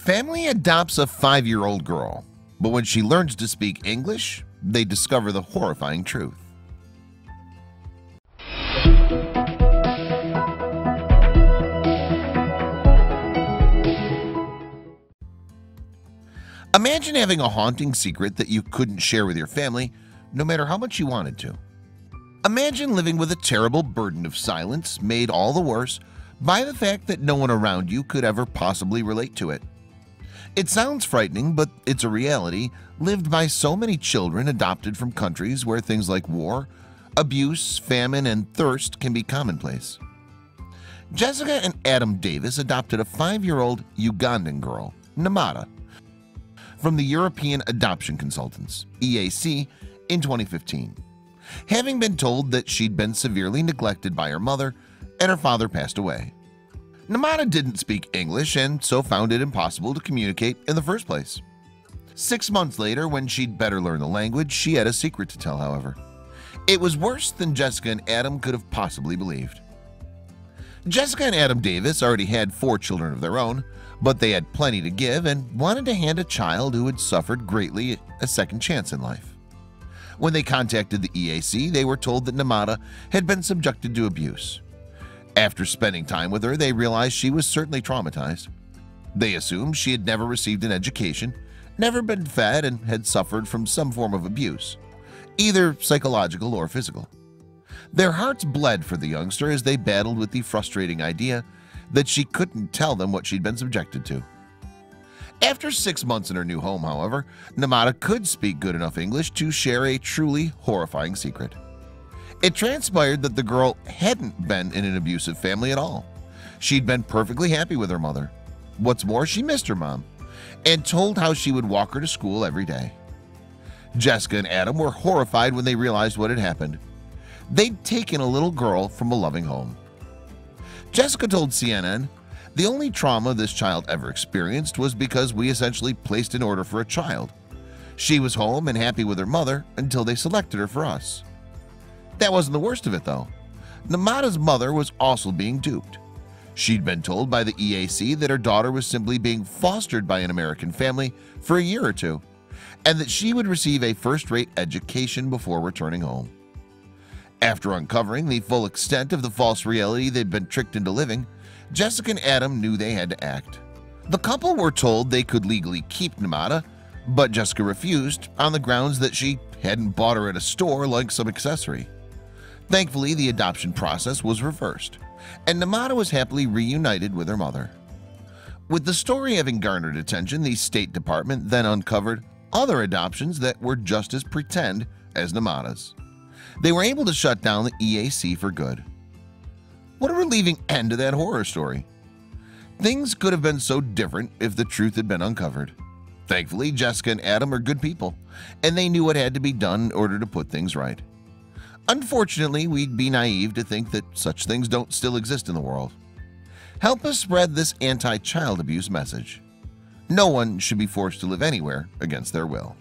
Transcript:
Family adopts a 5-year-old girl, but when she learns to speak English, they discover the horrifying truth. Imagine having a haunting secret that you couldn't share with your family, no matter how much you wanted to. Imagine living with a terrible burden of silence made all the worse by the fact that no one around you could ever possibly relate to it. It sounds frightening, but it's a reality lived by so many children adopted from countries where things like war, abuse, famine, and thirst can be commonplace. Jessica and Adam Davis adopted a 5-year-old Ugandan girl, Namada, from the European Adoption Consultants (EAC) in 2015, having been told that she'd been severely neglected by her mother and her father passed away. Namada didn't speak English and so found it impossible to communicate in the first place. 6 months later, when she'd better learn the language, she had a secret to tell, however. It was worse than Jessica and Adam could have possibly believed. Jessica and Adam Davis already had 4 children of their own, but they had plenty to give and wanted to hand a child who had suffered greatly a second chance in life. When they contacted the EAC, they were told that Namada had been subjected to abuse. After spending time with her, they realized she was certainly traumatized. They assumed she had never received an education, never been fed, and had suffered from some form of abuse, either psychological or physical. Their hearts bled for the youngster as they battled with the frustrating idea that she couldn't tell them what she'd been subjected to. After 6 months in her new home, however, Namada could speak good enough English to share a truly horrifying secret. It transpired that the girl hadn't been in an abusive family at all. She'd been perfectly happy with her mother. What's more, she missed her mom and told how she would walk her to school every day. Jessica and Adam were horrified when they realized what had happened. They'd taken a little girl from a loving home. Jessica told CNN, "The only trauma this child ever experienced was because we essentially placed an order for a child. She was home and happy with her mother until they selected her for us." That wasn't the worst of it, though. Namada's mother was also being duped. She'd been told by the EAC that her daughter was simply being fostered by an American family for a year or two, and that she would receive a first-rate education before returning home. After uncovering the full extent of the false reality they'd been tricked into living, Jessica and Adam knew they had to act. The couple were told they could legally keep Namada, but Jessica refused on the grounds that she hadn't bought her at a store like some accessory. Thankfully, the adoption process was reversed, and Namada was happily reunited with her mother. With the story having garnered attention, the State Department then uncovered other adoptions that were just as pretend as Namada's. They were able to shut down the EAC for good. What a relieving end to that horror story. Things could have been so different if the truth had been uncovered. Thankfully, Jessica and Adam are good people, and they knew what had to be done in order to put things right. Unfortunately, we'd be naive to think that such things don't still exist in the world. Help us spread this anti-child abuse message. No one should be forced to live anywhere against their will.